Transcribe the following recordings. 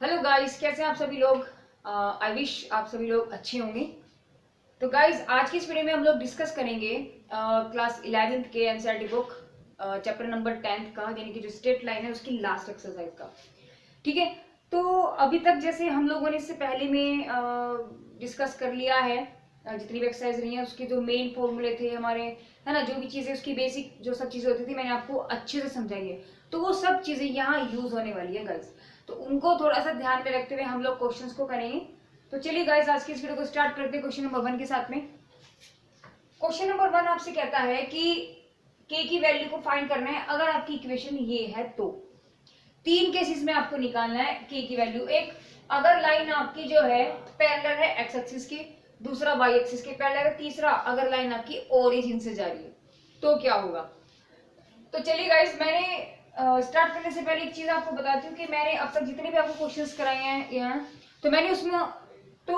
Hello guys, कैसे हैं आप सभी लोग। आई विश आप सभी लोग अच्छे होंगे। तो गाइस, आज की इस वीडियो में हम लोग डिस्कस करेंगे क्लास 11th के NCERT book chapter number 10th का, यानी कि जो स्टेट लाइन है उसकी लास्ट एक्सरसाइज का। ठीक है। तो अभी तक जैसे हम लोगों ने इससे पहले में डिस्कस कर लिया है, जितनी भी एक्सरसाइज रही है उसके जो मेन फॉर्मूले थे हमारे, है ना, जो भी चीजें उसकी बेसिक जो सब चीजें होती थी मैंने आपको अच्छे से समझाई है। तो वो सब चीजें यहाँ यूज होने वाली है गाइस, तो उनको थोड़ा सा ध्यान में रखते हुए हम लोग क्वेश्चंस को करेंगे। तो चलिए गाइस, आज की इस वीडियो को स्टार्ट करते हैं क्वेश्चन नंबर 1 के साथ में। क्वेश्चन नंबर 1 आपसे कहता है कि के की वैल्यू को फाइंड करना है अगर आपकी इक्वेशन ये है तो। तीन केसेस में आपको निकालना है के की वैल्यू। एक, अगर लाइन आपकी जो है पैरेलल है एक्स एक्सिस के, दूसरा वाई एक्सिस के पैरेलल है, तीसरा अगर लाइन आपकी ओरिजिन से जा रही है तो क्या होगा। तो चलिए गाइस, मैंने स्टार्ट करने से पहले एक चीज आपको बताती हूँ कि मैंने अब तक जितने भी आपको क्वेश्चंस कराए हैं यहाँ, तो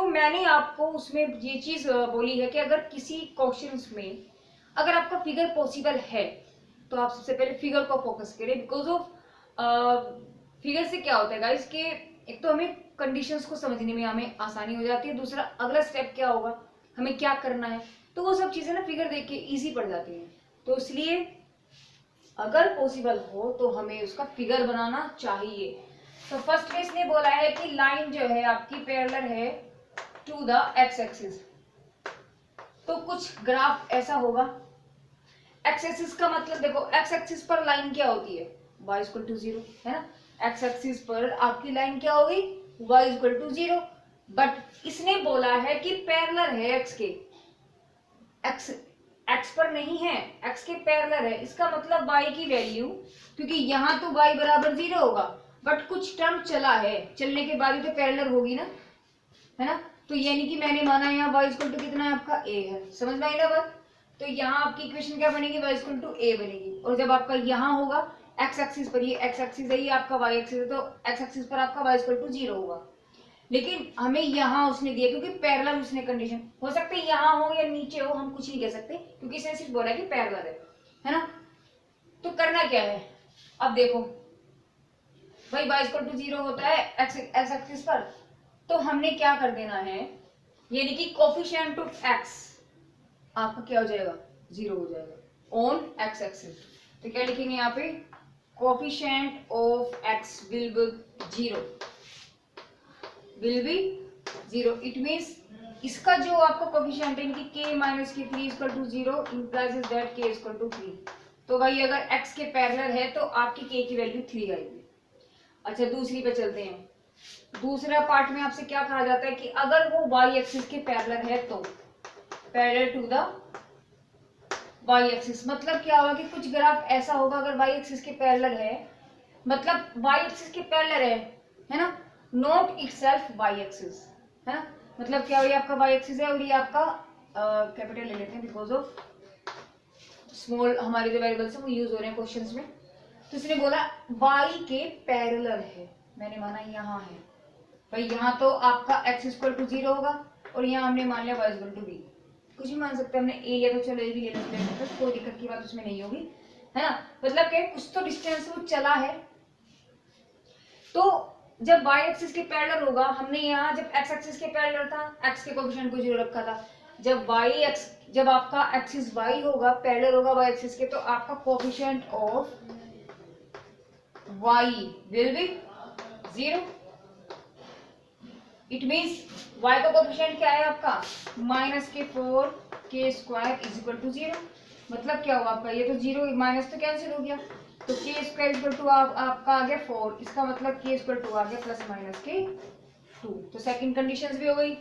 मैंने आपको उसमें ये चीज बोली है कि अगर किसी क्वेश्चंस में अगर आपका फिगर पॉसिबल है तो आप सबसे पहले फिगर को फोकस करें। बिकॉज ऑफ फिगर से क्या होता है गाइस कि एक तो हमें कंडीशंस को समझने में हमें आसानी हो जाती है, दूसरा अगला स्टेप क्या होगा, हमें क्या करना है, तो वो सब चीजें ना फिगर देख के इजी पड़ जाती हैं। तो इसलिए अगर पॉसिबल हो तो हमें उसका फिगर बनाना चाहिए। तो फर्स्ट में इसने बोला है कि लाइन जो है आपकी पैरेलल है टू द एक्स एक्सिस। तो कुछ ग्राफ ऐसा होगा। एक्स एक्सिस का मतलब देखो, एक्स एक्सिस पर लाइन क्या होती है, y इक्वल टू 0, है ना। एक्स एक्सिस पर आपकी लाइन क्या होगी, y इक्वल टू 0। बट इसने बोला है कि पैरेलल है एक्स के, एक्स एक्स पर नहीं है, एक्स के पैरेलल है। इसका मतलब y की वैल्यू, क्योंकि यहाँ तो y बराबर 0 होगा, बट कुछ टर्म चला है, चलने के बाद ही तो पैरेलल होगी ना, है ना। तो यानी कि मैंने माना यहाँ y इक्वल टू कितना है आपका a है, समझ में आई ना बात। तो यहाँ आपकी इक्वेशन क्या बनेगी, y इक्वल टू a बनेगी। और जब आपका यहाँ होगा x एक्सिस पर, ये x एक्सिस है, ये आपका y एक्सिस है, तो x एक्सिस पर आपका y इक्वल टू 0 होगा। लेकिन हमें यहाँ उसने दिया क्योंकि पैरेलल, उसने कंडीशन, हो सकता है यहाँ हो या नीचे हो, हम कुछ नहीं कह सकते क्योंकि इसने सिर्फ बोला कि पैरेलल है ना। तो करना क्या है, अब देखो भाई y इक्वल टू 0 होता है x एक्सिस पर, तो हमने क्या कर देना है, यानी कि कोफिशिएंट ऑफ x आपका क्या हो जाएगा, 0 हो जाएगा ऑन x एक्सिस। तो क्या लिखेंगे यहाँ पे, coefficient of x will be 0। It means इसका जो आपका कोफिशिएंट है कि k minus k 3 equal to 0 implies that k equal to 3। तो भाई अगर x के पैरेलल है तो आपकी k की वैल्यू 3 आएगी। अच्छा, दूसरी पे चलते हैं। दूसरा पार्ट में आपसे क्या कहा जाता है कि अगर वो y एक्सिस के पैरेलल है तो parallel to the y axis, मतलब क्या होगा कि कुछ ग्राफ ऐसा होगा, अगर y एक्सिस के पैरेलल है, मतलब y एक्सिस के पैरेलल है ना, नॉट इटसेल्फ y एक्सिस, है ना। मतलब क्या, ये आपका y एक्सिस है और ये आपका कैपिटल ले लेते हैं बिकॉज ऑफ स्मॉल हमारे जो वेरिएबल्स है वो यूज हो रहे हैं क्वेश्चंस में। तो इसने बोला y के पैरेलल है, मैंने माना यहाँ है भाई, यहाँ तो आपका x इक्वल टू 0 होगा और यहाँ हमने मान लिया y इक्वल टू b, कुछ भी मान सकते हैं हमने, a लिया तो चलो a भी ले लेते हैं, तो कोई दिक्कत की बात उसमें नहीं होगी, है ना। मतलब कि कुछ तो डिस्टेंस वो चला है। तो जब y एक्सिस के पैरेलल होगा, हमने यहाँ जब x एक्सिस के पैरेलल था, x के कोएफिशिएंट को 0 रखा था, जब आपका एक्सिस y होगा, पैरेलल होगा y एक्सिस के, तो आपका coefficient of y will be 0। It means y का कोएफिशिएंट क्या है आपका, माइनस के 4 के स्क्वायर इज इक्वल टू 0। मतलब क्या होगा आपका, ये तो 0 माइनस तो कैंसिल हो गया, तो के स्क्वायर इक्वल टू आपका आ गया 4, इसका मतलब के इक्वल टू आ गया प्लस माइनस के 2। तो सेकंड कंडीशंस भी हो गई।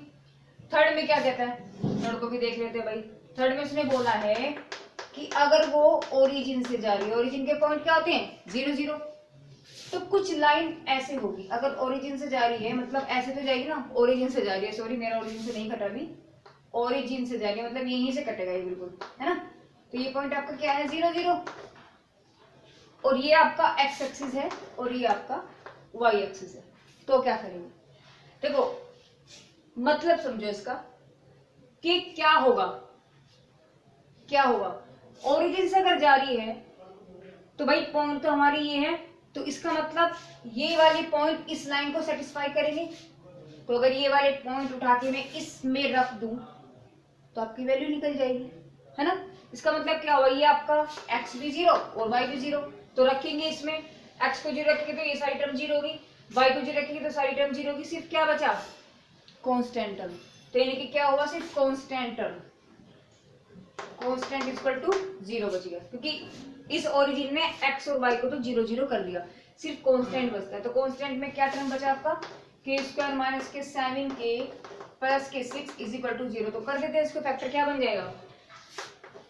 थर्ड में क्या कहता है, थर्ड को भी देख लेते हैं भाई। थर्ड में उसने बोला है कि अगर वो ओरिजिन से जा रही है, ओरिजिन के पॉइंट क्या होते हैं, 0 0, तो कुछ लाइन ऐसे होगी, अगर ओरिजिन से जा रही है मतलब ऐसे तो जाएगी ना, ओरिजिन से जा रही है, सॉरी मेरा ओरिजिन से नहीं कटा अभी, ओरिजिन से जा रही है मतलब यहीं से कटेगा ये बिल्कुल, है ना। तो ये पॉइंट आपका क्या है, 0 0, और ये आपका x एक्सिस है और ये आपका y एक्सिस है। तो क्या करेंगे, देखो मतलब समझो इसका कि क्या होगा, क्या होगा, ओरिजिन से अगर जा रही है तो भाई पॉइंट तो हमारी ये है, तो इसका मतलब ये वाले पॉइंट इस लाइन को सेटिस्फाई करेंगे। तो अगर ये वाले पॉइंट उठा के मैं इसमें रख दूं तो आपकी वैल्यू निकल जाएगी, है ना। इसका मतलब क्या हुआ, ये आपका x भी 0 और y भी 0, तो रखेंगे इसमें x को 0 रखेंगे तो ये सारी टर्म 0 होगी, y को 0 रखेंगे तो सारी टर्म 0 होगी, सिर्फ क्या बचा, कांस्टेंट टर्म। तो यानी कि क्या हुआ, सिर्फ constant term, constant equal to 0 बच गया, क्योंकि इस ओरिजिन में x और y को तो 0 0 कर दिया, सिर्फ कांस्टेंट बचता है। तो कांस्टेंट में क्या टर्म बचा आपका, के स्क्वायर माइनस के 7k plus k 6 is equal to 0। तो कर देते हैं इसको फैक्टर, क्या बन जाएगा,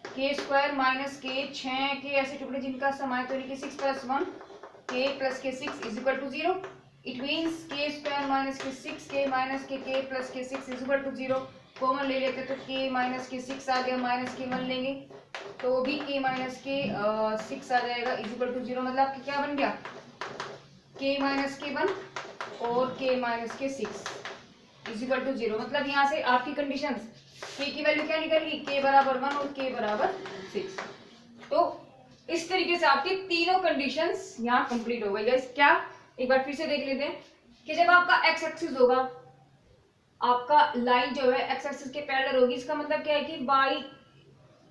के स्क्वायर माइनस के 6 के ऐसे टुकड़े जिनका सम है, तो यानी कि 6 प्लस 1 के plus k 6 is equal to 0। It means k square minus k 6k minus के plus k 6 is equal to 0। Common ले लेते तो k माइनस के 6 आ गया, माइनस के 1 लेंगे तो भी k माइनस के 6 आ जाएगा इज इक्वल टू 0। मतलब आपके क्या बन गया, k माइनस के 1 और k minus k 6 is equal to 0। मतलब यहाँ से आपकी कंडीशन k की वैल्यू क्या निकल गई, k बराबर 1 और k बराबर 6। तो इस तरीके से आपकी तीनों कंडीशंस यहाँ कंप्लीट हो गई। गाइस क्या, एक बार फिर से देख लेते हैं कि जब आपका x एक्सिस होगा, आपका लाइन जो है x एक्सिस के पैरेलल होगी, इसका मतलब क्या है कि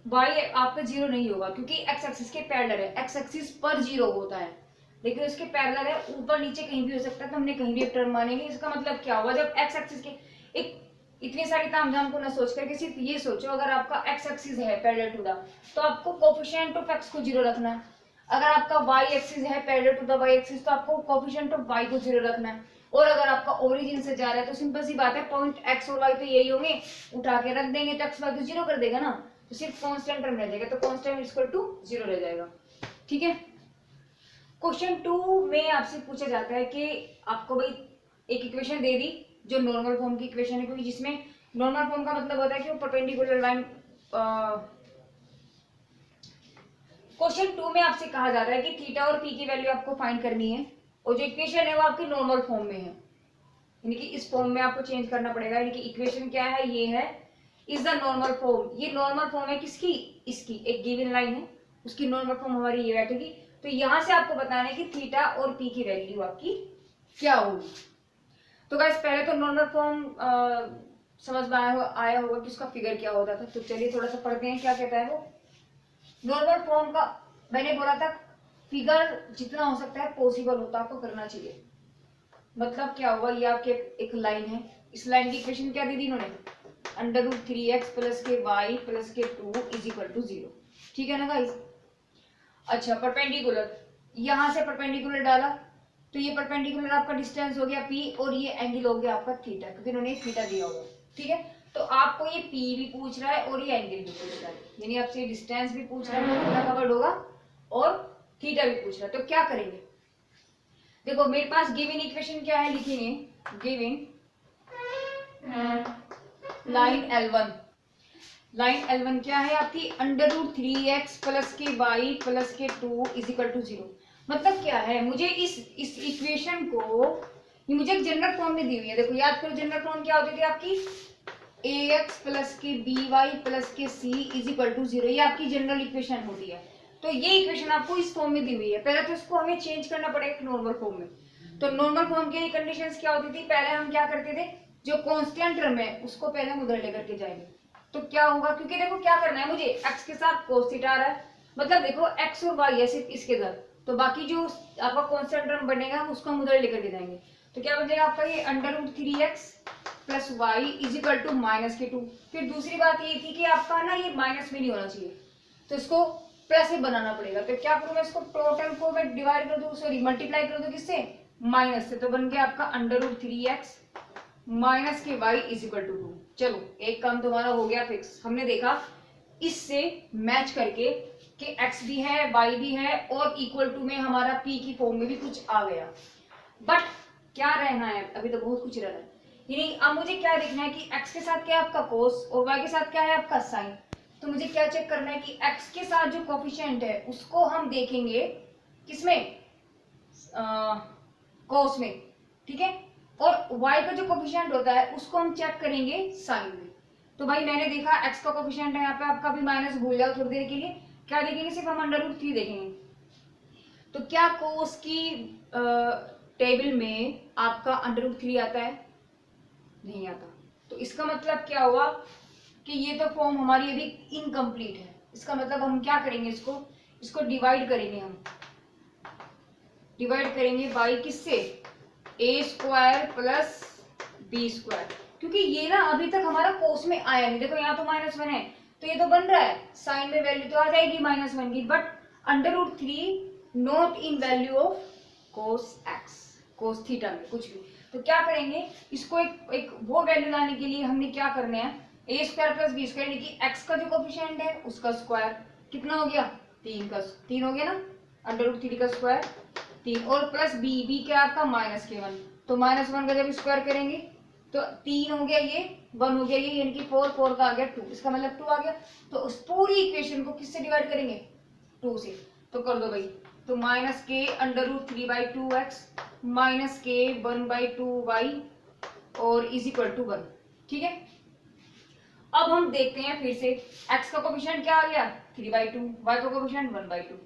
y आपका 0 नहीं होगा, क्योंकि x एक्सिस के पैरेलल है, x एक्सिस पर 0 होता है, लेकिन उसके पैरेलल है, ऊपर नीचे कहीं भी हो सकता है, तो हमने कहीं भी एक टर्म मानेंगे। इसका मतलब क्या होगा, जब x एक्सिस के एक इतनी सारी तामझाम को ना सोच करके सिर्फ ये सोचो, अगर आपका x एक्सिस है पैरेलल टू द, तो आपको कोफिशिएंट ऑफ x को 0 रखना है। अगर आपका y एक्सिस है parallel to the y axis, तो आपको कोफिशिएंट ऑफ y को 0 रखना है। और अगर आपका ओरिजिन से जा रहा है तो सिंपल सी बात है, पॉइंट x और y तो यही होंगे, उठा के रख देंगे तो x y को 0 कर देगा ना, तो सिर्फ कांस्टेंट टर्म रह जाएगा, तो कांस्टेंट इक्वल टू 0 रह जाएगा। ठीक है। क्वेश्चन 2 में आपसे पूछा जाता है कि आपको भाई एक इक्वेशन दे दी जो नॉर्मल फॉर्म की इक्वेशन है, क्योंकि जिसमें नॉर्मल फॉर्म का मतलब होता है कि वो परपेंडिकुलर लाइन। क्वेश्चन 2 में आपसे कहा जा रहा है कि थीटा और पी की वैल्यू आपको फाइंड करनी है, और जो इक्वेशन है वो आपकी नॉर्मल फॉर्म में है, यानी कि इस फॉर्म में आपको चेंज करना पड़ेगा। यानी कि इक्वेशन क्या है, ये है इज द नॉर्मल फॉर्म। ये नॉर्मल फॉर्म है किसकी, इसकी, एक गिवन लाइन है, उसकी नॉर्मल फॉर्म हमारी ये बैठेगी। तो यहां से आपको बताना है कि थीटा और पी की वैल्यू आपकी क्या होगी। तो गाइस पहले तो नॉर्मल फॉर्म समझ में आया होगा कि उसका फिगर क्या होता था। तो चलिए थोड़ा सा पढ़ते हैं क्या कहता है वो। नॉर्मल फॉर्म का मैंने बोला था फिगर जितना हो सकता है पॉसिबल होता आपको करना चाहिए। मतलब क्या होगा, ये आपके एक लाइन है, इस लाइन की इक्वेशन क्या दी थी इन्होंने, √3x प्लस के y plus k 2 is equal to 0। ठीक है ना गाइस। अच्छा परपेंडिकुलर, यहां से परपेंडिकुलर डाला तो ये परपेंडिकुलर आपका डिस्टेंस हो गया p, और ये एंगल हो गया आपका थीटा, क्योंकि इन्होंने थीटा दिया होगा। ठीक है, तो आपको ये p भी पूछ रहा है और ये एंगल भी पूछ रहा है, यानी आपसे डिस्टेंस भी पूछ रहा है, पूरा कवर्ड होगा, और थीटा भी पूछ रहा है। तो क्या करेंगे, देखो मेरे पास गिवन इक्वेशन क्या है, लिखेंगे given line L1। Line L1 क्या है आपकी, √3x प्लस के y plus k 2 is equal to 0। मतलब क्या है, मुझे इस इक्वेशन को, ये मुझे एक जनरल फॉर्म में दी हुई है। देखो याद करो जनरल फॉर्म क्या होती थी आपकी, ax प्लस के by प्लस के c इज इक्वल टू 0। ये आपकी जनरल इक्वेशन होती है। तो ये इक्वेशन आपको इस फॉर्म में दी हुई है, पहले तो इसको हमें चेंज करना पड़ेगा नॉर्मल फॉर्म में। तो नॉर्मल फॉर्म की कंडीशंस क्या होती थी, पहले हम क्या करते थे, जो कांस्टेंट टर्म है उसको पहले हम उधर लेकर के जाएंगे। तो क्या होगा, क्योंकि देखो क्या करना है मुझे, x के साथ cos थीटा आ रहा है, मतलब देखो x और y है सिर्फ इसके साथ, तो बाकी जो आपका कांस्टेंट टर्म बनेगा उसको हम उधर लेकर के जाएंगे। तो क्या बन जाएगा आपका ये √3x plus y is equal to -2। फिर दूसरी बात ये थी कि आपका ना ये माइनस में नहीं होना चाहिए, तो इसको प्लस में बनाना पड़ेगा। तो क्या करूँ मैं, इसको टोटल को मैं डिवाइड कर दूं, सॉरी मल्टीप्लाई कर दूं किससे, माइनस से। तो बन गया आपका √3x माइनस के y इज इक्वल टू 2। चलो एक काम तुम्हारा हो गया फिक्स। हमने देखा इससे मैच करके कि x भी है y भी है और इक्वल टू में हमारा p की फॉर्म में भी कुछ आ गया। बट क्या रहना है, अभी तो बहुत कुछ रहना है। यानी अब मुझे क्या देखना है कि x के साथ क्या है आपका cos और y के साथ क्या है आपका sin। तो मुझे क्या चेक करना है कि x के साथ जो कोफिशिएंट है उसको हम देखेंगे किसमें, cos में। ठीक है, और y का जो कोफिशिएंट होता है उसको हम चेक करेंगे sin में। तो भाई मैंने देखा x का कोफिशिएंट है यहाँ पे आपका भी माइनस, भूल जाओ थोड़ी देर के लिए, क्या देखेंगे, सिर्फ हम √3 देखेंगे। तो क्या कोस की टेबल में आपका √3 आता है? नहीं आता। तो इसका मतलब क्या हुआ कि ये तो फॉर्म हमारी अभी इनकम्प्लीट है। इसका मतलब हम क्या करेंगे, इसको डिवाइड करेंगे। हम डिवाइड करेंगे बाई किससे? a² प्लस b², क्योंकि ये ना अभी तक हमारा कोस में आया नहीं। देखो यहाँ तो -1 है, तो ये तो बन रहा है, साइन में वैल्यू तो आ जाएगी -1 की, but √3 not in value of cos x, cos theta में कुछ भी। तो क्या करेंगे, इसको एक वो वैल्यू लाने के लिए हमने क्या करना है, a² प्लस b², यानी कि x का जो कोफिशिएंट है उसका स्क्वायर, कितना हो गया? 3 हो गया ना, √3 का स्क्वायर 3, और प्लस b क्या आपका -k1, तो -1 का जब स्क्वायर करेंगे तो 3 हो गया, ये 1 हो गया, ये यानी कि 4 का आ गया 2, इसका मतलब 2 आ गया। तो उस पूरी इक्वेशन को किससे डिवाइड करेंगे? 2 से। तो कर दो भाई, तो -k √3/2x -k 1/2y और इज इक्वल टू 1। ठीक है, अब हम देखते हैं फिर से, x का कोफिशिएंट क्या आ गया? 3/2, y का कोफिशिएंट 1/2।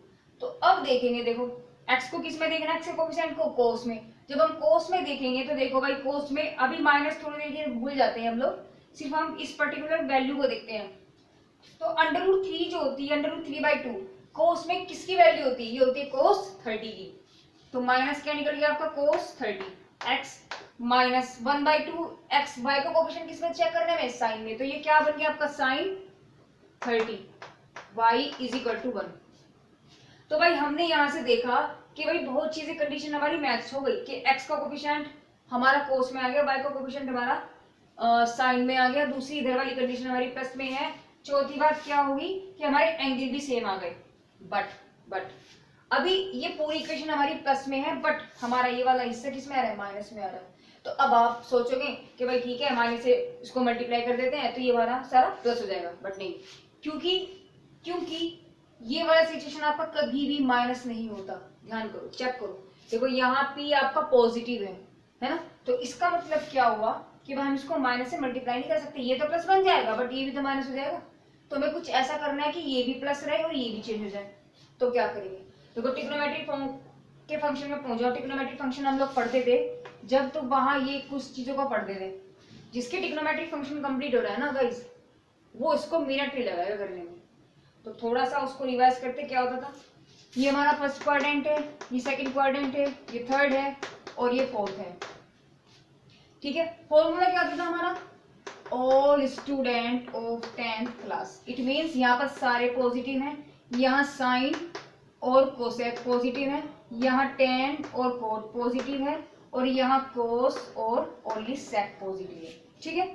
तो अब देखेंगे, देखो x को किस में देखना है, x के कोफिशिएंट को कोस में। जब हम कोस में देखेंगे तो देखो भाई, कोस में अभी माइनस थोड़ी देर के भूल जाते हैं हम लोग, सिर्फ हम इस पर्टिकुलर वैल्यू को देखते हैं। तो √3 जो होती है, √3/2 कोस में किसकी वैल्यू होती है? ये होती है कोस 30 की। तो माइनस क्या निकल गया आपका? कोस 30 x माइनस 1/2 x, y का कोफिशिएंट किसमें चेक करने में? साइन में। तो ये क्या बन गया आपका? Sine 30 y is equal to 1। तो भाई हमने यहां से देखा कि भाई बहुत चीजें, कंडीशन हमारी मैच हो गई कि x का कोफिशिएंट हमारा कोस में आ गया, y का कोफिशिएंट हमारा साइन में आ गया, दूसरी इधर वाली कंडीशन हमारी प्लस में है, चौथी बात क्या होगी कि हमारे एंगल भी सेम आ गए। बट अभी ये पूरी इक्वेशन हमारी प्लस में है, बट हमारा ये वाला हिस्सा किसमें आ रहा है? माइनस में आ रहा है। तो अब आप सोचोगे कि भाई ठीक है, माइनस से इसको मल्टीप्लाई कर देते हैं तो ये हमारा सारा प्लस हो जाएगा, बट नहीं, क्योंकि ये वाला सिचुएशन आपका कभी भी माइनस नहीं होता। ध्यान करो, चेक करो, देखो यहाँ p आपका पॉजिटिव है ना, तो इसका मतलब क्या हुआ कि हम इसको माइनस से मल्टीप्लाई नहीं कर सकते, ये तो प्लस बन जाएगा बट ये भी तो माइनस हो जाएगा। तो हमें कुछ ऐसा करना है कि ये भी प्लस रहे और ये भी चेंज हो जाए। तो क्या करेंगे, देखो ट्रिग्नोमेट्रिक फॉर्म के फंक्शन में पहुंच जाओ। ट्रिग्नोमेट्रिक फंक्शन हम लोग पढ़ते थे जब, तो वहां ये कुछ चीजों को पढ़ते थे। जिसके ट्रिग्नोमेट्रिक फंक्शन कंप्लीट हो रहा है ना गाइस, वो इसको मिनट नहीं लगाएगा करने में। तो थोड़ा सा उसको रिवाइज करते, क्या होता था, ये हमारा फर्स्ट क्वाड्रेंट है, ये सेकंड क्वाड्रेंट है, ये थर्ड है और ये फोर्थ है। ठीक है, फॉर्मूला क्या होता था हमारा? All student of 10th class. It means यहाँ पर सारे पॉजिटिव हैं, यहाँ साइन और कोसेक पॉजिटिव है, यहाँ टेन और कोट पॉजिटिव है, और यहाँ कोस और ओनली सेक पॉजिटिव है। ठीक है,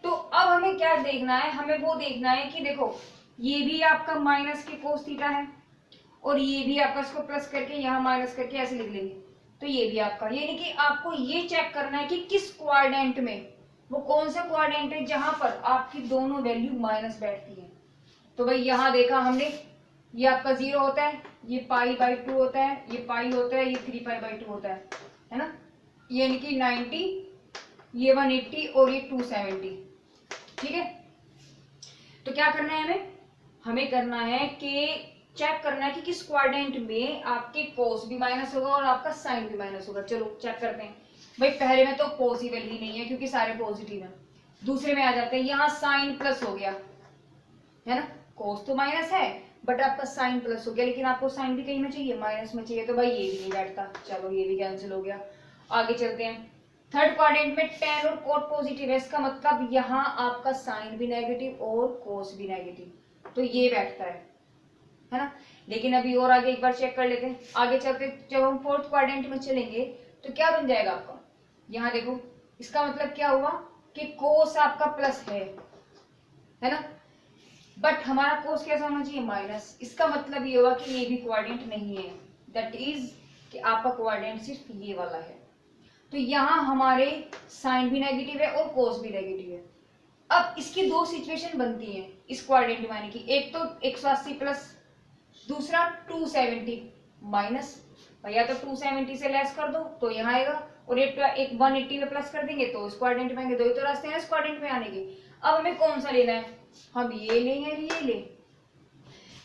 तो अब हमें क्या देखना है, हमें वो देखना है कि देखो ये भी आपका माइनस के कोस थीटा है और ये भी आपका, इसको प्लस करके यहाँ माइनस करके ऐसे लिख लेंगे, तो ये भी आपका, यानी कि आपको ये चेक करना है कि किस क्वाड्रेंट में, वो कौन सा क्वाड्रेंट है जहां पर आपकी दोनों वैल्यू माइनस बैठती है। तो भाई यहाँ देखा हमने, ये आपका 0 होता है, ये π/2 होता है, ये पाई होता है, ये 3π/2 होता है ना, यानी कि 90, ये 180 और ये 270। ठीक है, तो क्या करना है हमें करना है कि चेक करना है कि किस क्वाड्रेंट में आपके कोस भी माइनस होगा और आपका साइन भी माइनस होगा। चलो चेक करते हैं। भाई पहले में तो पॉसिबल ही नहीं है क्योंकि सारे पॉजिटिव हैं। दूसरे में आ जाते हैं, यहाँ साइन प्लस हो गया है ना, कोस तो माइनस है बट आपका साइन प्लस हो गया, लेकिन आपको साइन भी कहीं में चाहिए, माइनस में चाहिए, तो भाई ये भी नहीं बैठता। चलो ये भी कैंसिल हो गया, आगे चलते हैं। थर्ड क्वाड्रेंट में टेन और कोट पॉजिटिव है, इसका मतलब यहाँ आपका साइन भी नेगेटिव और कोस भी नेगेटिव, तो ये बैठता है ना। लेकिन अभी और आगे एक बार चेक कर लेते हैं, आगे चलते जब हम फोर्थ क्वाड्रेंट में चलेंगे तो क्या बन जाएगा आपका, यहाँ देखो, इसका मतलब क्या हुआ कि कोस आपका प्लस है ना, बट हमारा कोस कैसा होना चाहिए, माइनस। इसका मतलब ये होगा कि ये भी क्वाड्रेंट नहीं है, दैट इज कि आपका क्वाड्रेंट सिर्फ ये वाला है। तो यहाँ हमारे साइन भी नेगेटिव है और कोस भी नेगेटिव है। अब इसकी दो सिचुएशन बनती हैं इस क्वाड्रेंट में आने की, एक तो 180 प्लस, दूसरा 270 माइनस। भैया तो 270 से लेस कर दो तो यहाँ आएगा, और एक 180 में प्लस कर देंगे तो इस क्वाड्रेंट में आएंगे। दो ही तो रास्ते हैं इस क्वाड्रेंट में आने के। अब हमें कौन सा लेना है, हम ये लें या ये लें।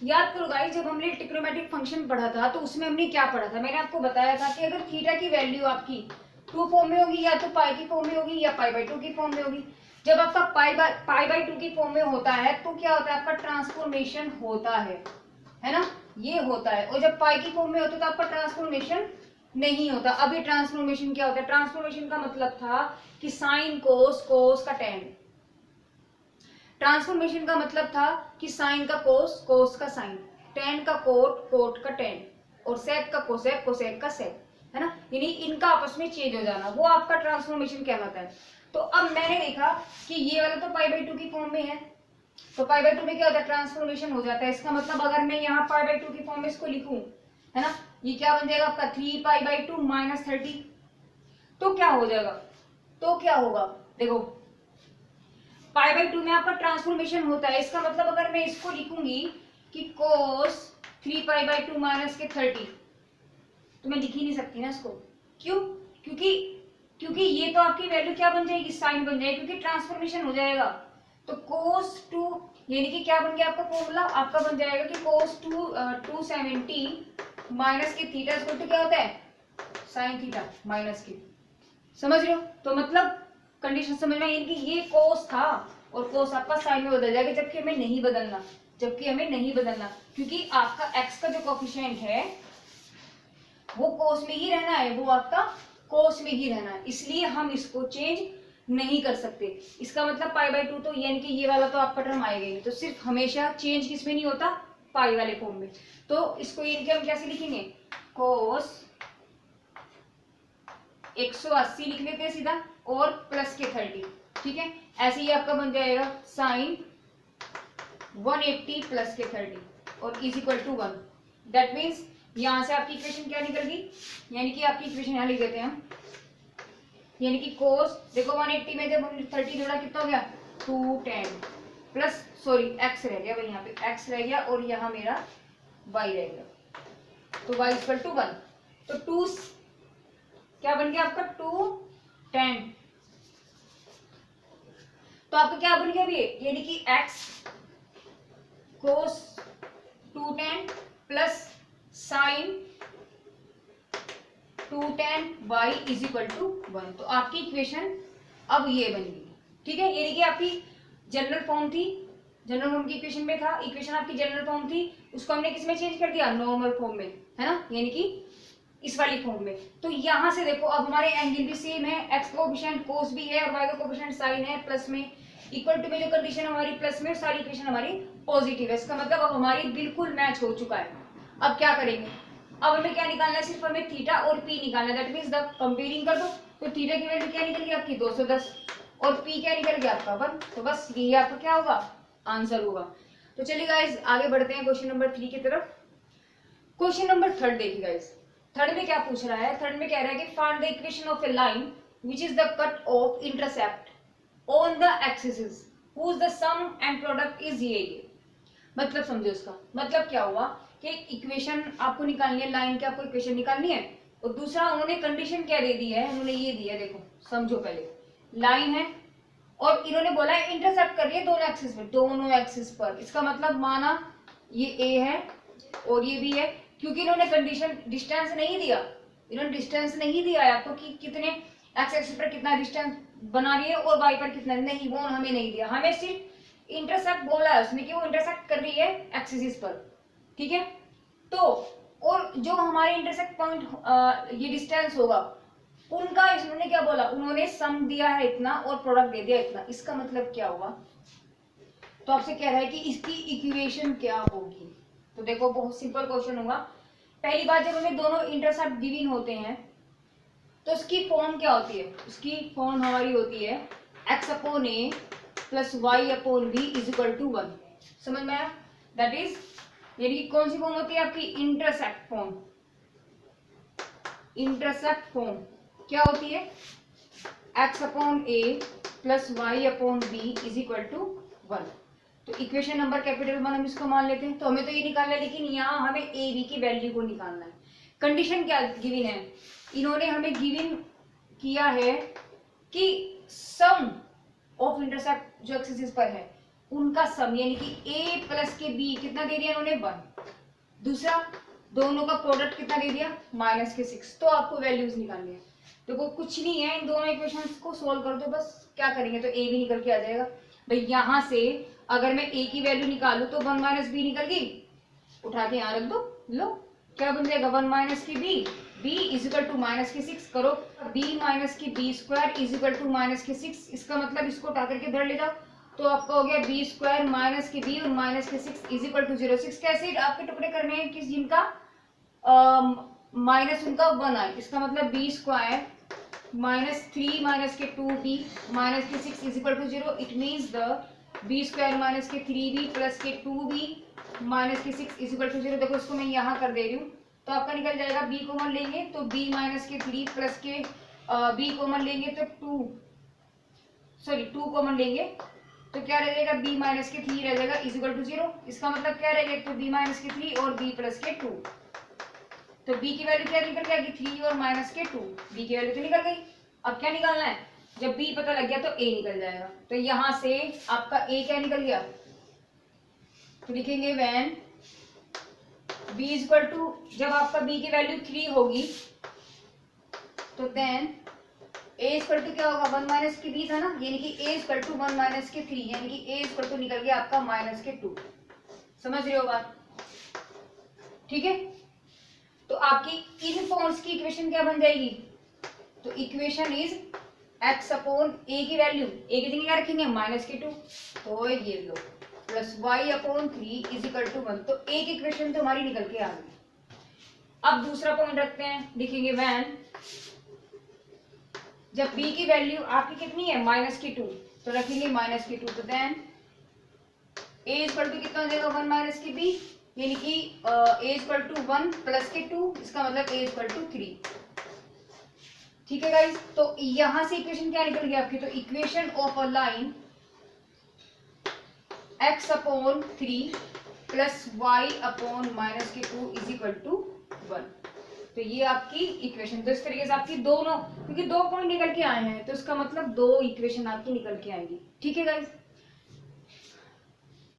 याद करो गाइस, जब हमने ट्रिग्नोमेट्रिक फंक्शन पढ़ा था तो उसमें हमने क्या पढ़ा था, मैंने आपको बताया था कि अगर थीटा की वैल्यू आपकी 2 फॉर्म में होगी, या तो पाई की फॉर्म में होगी या पाई बाई 2 की फॉर्म में होगी। जब आपका पाई बाई 2 की फॉर्म में होता है तो क्या होता है, आपका ट्रांसफॉर्मेशन होता है ना, ये होता है। और जब पाई की फॉर्म में होता है तो आपका ट्रांसफॉर्मेशन नहीं होता। अभी ट्रांसफॉर्मेशन क्या होता है, ट्रांसफॉर्मेशन का मतलब था कि साइन कोस, कोस का टेन। ट्रांसफॉर्मेशन का मतलब था कि साइन का कोस, कोस का साइन, टेन का कोट, कोट का टेन, और सेक का कोसेक, कोसेक का सेक, है ना, यानी इनका आपस में चेंज हो जाना, वो आपका ट्रांसफॉर्मेशन कहलाता है। तो अब मैंने देखा कि ये वाला तो पाई बाई 2 की फॉर्म में है, तो पाई बाई 2 में क्या होता है, ट्रांसफॉर्मेशन हो जाता है। इसका मतलब अगर मैं यहाँ पाई बाई 2 की फॉर्म में इसको लिखूं, है ना, ये क्या बन जाएगा आपका 3 पाई बाई 2 माइनस 30। तो क्या हो जाएगा, तो क्या होगा, देखो पाई बाई 2 में आपका ट्रांसफॉर्मेशन होता है। इसका मतलब अगर मैं इसको लिखूंगी कि कोस 3 पाई बाई 2 माइनस के 30, तो मैं लिख ही नहीं सकती ना इसको। क्यों, क्योंकि ये तो आपकी वैल्यू क्या बन जाएगी, साइन बन जाएगी, क्योंकि ट्रांसफॉर्मेशन हो जाएगा। तो कोस 2 यानी कि क्या बन गया आपका फॉर्मूला, आपका बन जाएगा कि कोस 270 माइनस के थीटा इक्वल टू क्या होता है, साइन थीटा माइनस के। समझ रहे हो, तो मतलब कंडीशन समझ में आई कि ये कोस था और कोस आपका साइन में बदल जाएगा, जबकि हमें नहीं बदलना, क्योंकि आपका एक्स का जो कोफिशिएंट है वो कोस में ही रहना है, वो आपका कोस में ही रहना है, इसलिए हम इसको चेंज नहीं कर सकते। इसका मतलब पाई बाई 2, तो यानी कि ये वाला तो आपका टर्म आएगा ही, तो सिर्फ हमेशा चेंज किसमें नहीं होता, पाई वाले फॉर्म में। तो इसको यानी कि हम कैसे लिखेंगे, कोस 180 लिख लेते हैं सीधा, और प्लस के 30, ठीक है। ऐसे ही आपका बन जाएगा साइन 180 प्लस के 30 और is equal to 1। That means यहां से आपकी इक्वेशन क्या निकल गई, यानी कि आपकी इक्वेशन यहां लिख देते हैं हम, यानी कि कोस देखो 180 में जब हमने 30 जोड़ा कितना हो गया 210 प्लस, सॉरी एक्स रह गया भाई, यहाँ पे एक्स रह गया और यहाँ मेरा वाई रह गया, तो वाई इक्वल टू 1। तो 2 क्या बन गया आपका 210, तो आपका क्या बन गया ये, यानी कि x cos 210 plus sine 210 y is equal to 1। तो आपकी इक्वेशन अब ये बन गई, ठीक है। यानी कि आपकी जनरल फॉर्म थी, जनरल फॉर्म की इक्वेशन में था, इक्वेशन आपकी जनरल फॉर्म थी, उसको हमने किस में चेंज कर दिया, नॉर्मल फॉर्म में, है ना, यानी कि इस वाली फॉर्म में। तो यहां से देखो अब हमारे एंगल भी सेम है, एक्स का कोफिशिएंट कोस भी है और वाई का कोफिशिएंट साइन है, प्लस में इक्वल टू में जो कंडीशन हमारी प्लस में, सारी इक्वेशन हमारी पॉजिटिव है। इसका मतलब अब हमारी बिल्कुल मैच हो चुका है। अब क्या करेंगे, अब हमें क्या निकालना है, सिर्फ हमें थीटा और पी निकालना है। दैट मींस द कंपेयरिंग कर दो, तो थीटा की वैल्यू क्या निकल गई आपकी 210 और पी क्या निकल गया आपका 1। तो बस यही आपका क्या होगा, आंसर होगा। तो चलिए गाइस आगे बढ़ते हैं क्वेश्चन नंबर 3 की तरफ। क्वेश्चन नंबर 3 देखिए गाइस, थर्ड में क्या पूछ रहा है, थर्ड में कह रहा है कि find the equation of A line which is the cut off intercept on the axis whose the sum and product is ये। मतलब समझो इसका मतलब क्या हुआ कि इक्वेशन आपको निकालनी है, लाइन की आपको इक्वेशन निकालनी है, और दूसरा उन्होंने कंडीशन क्या दे दी है, उन्होंने ये दी है, देखो समझो, पहले लाइन है और इन्होंने बोला है इंटरसेप्ट कर रही है दोनों एक्सिस में, दोनों एक्सिस पर। इसका मतलब माना ये ए है और ये बी है, क्योंकि इन्होंने कंडीशन डिस्टेंस नहीं दिया, इन्होंने डिस्टेंस नहीं दिया है आपको कि कितने एक्स एक्सिस पर कितना डिस्टेंस बना रही है और वाई पर कितना, नहीं, वो हमें नहीं दिया, हमें सिर्फ इंटरसेक्ट बोला है उसमें कि वो इंटरसेक्ट कर रही है एक्सिस पर, ठीक है। तो और जो हमारे इंटरसेक्ट पॉइंट ये डिस्टेंस होगा उनका इन्होंने क्या बोला, उन्होंने सम दिया है इतना और प्रोडक्ट दे दिया इतना। इसका मतलब क्या हुआ, तो आपसे कह रहा है कि इसकी इक्वेशन क्या होगी। तो देखो बहुत सिंपल क्वेश्चन होगा। पहली बात, जब हमें दोनों इंटरसेप्ट गिवन होते हैं तो उसकी फॉर्म क्या होती है, उसकी फॉर्म हमारी होती है x upon a plus y upon b is equal to 1। समझ में आया, दैट इज यानी कि कौन सी फॉर्म होती है आपकी, इंटरसेप्ट फॉर्म। इंटरसेप्ट फॉर्म क्या होती है, x upon a plus y upon b is equal to 1। तो इक्वेशन नंबर कैपिटल 1 हम इसको मान लेते हैं। तो हमें तो ये निकालना है, लेकिन यहाँ हमें ए बी की वैल्यू को निकालना है। कंडीशन क्या गिवन है, इन्होंने हमें गिवन किया है कि सम ऑफ इंटरसेप्ट जो एक्सिस पर है उनका सम यानी कि a प्लस के b कितना दे दिया उन्होंने 1। दूसरा दोनों का प्रोडक्ट कितना दे दिया -6। तो आपको वैल्यूज निकालनी है। देखो कुछ नहीं है, इन दोनों इक्वेशंस को सोल्व कर दो बस। क्या करेंगे तो a भी निकल के आ जाएगा भाई। यहाँ से अगर मैं a की वैल्यू निकालू तो 1 माइनस बी निकल गई, उठा के यहाँ रख दो। लो क्या बन जाएगा 1 माइनस की b, b is equal to -6 करो, b माइनस की b square is equal to -6। इसका मतलब इसको उठा करके इधर ले जाओ तो आपका हो गया b स्क्वायर माइनस की b और -6 इज इक्वल टू 0। 6 कैसे आपके टुकड़े करने हैं किस जिनका माइनस उनका 1 आए। इसका मतलब b स्क्वायर -3 माइनस के 2b minus k 6 is equal to 0। It means the b square minus k 3b plus के 2b minus k 6 is equal to 0। देखो इसको मैं यहाँ कर दे रही हूँ तो आपका निकल जाएगा b कॉमन लेंगे तो b माइनस के 3 प्लस के b कॉमन लेंगे तो 2 कॉमन लेंगे तो क्या रह जाएगा b माइनस के 3 रह जाएगा इज इक्वल टू 0। इसका मतलब क्या रहेगा तो b माइनस के 3 और b प्लस के 2। तो b की वैल्यू क्या निकल के आएगी 3 और माइनस के 2। b की वैल्यू तो निकल गई। अब क्या निकालना है, जब b पता लग गया तो a निकल जाएगा। तो यहां से आपका a क्या निकल गया तो लिखेंगे when b is equal to, जब आपका b की वैल्यू 3 होगी तो then a is equal to क्या होगा 1 माइनस की b था ना, यानी कि a is equal to 1 minus k 3 यानी कि a इज इक्वल टू निकल गया आपका माइनस के 2। समझ रहे हो बात, ठीक है। तो आपकी इन फॉर्म्स की इक्वेशन क्या बन जाएगी तो equation is x upon a की वैल्यू a की जगह क्या रखेंगे -2 तो ये लो plus y upon 3 is equal to 1। तो एक इक्वेशन तो हमारी निकल के आ गई। अब दूसरा पॉइंट रखते हैं, लिखेंगे व्हेन जब b की वैल्यू आपकी कितनी है -2 तो रखेंगे -2 तो then a is equal to कितना हो जाएगा 1 माइनस की b यानी कि a is equal to 1 plus k 2। इसका मतलब a इज इक्वल टू 3। ठीक है गाइस, तो यहां से इक्वेशन क्या निकल गई आपकी तो equation of a line x upon 3 plus y upon -2 is equal to 1। तो ये आपकी इक्वेशन, तो इस तरीके से आपकी दोनों, क्योंकि 2 पॉइंट निकल के आए हैं तो इसका मतलब 2 इक्वेशन आपकी निकल के आएंगी। ठीक है गाइस।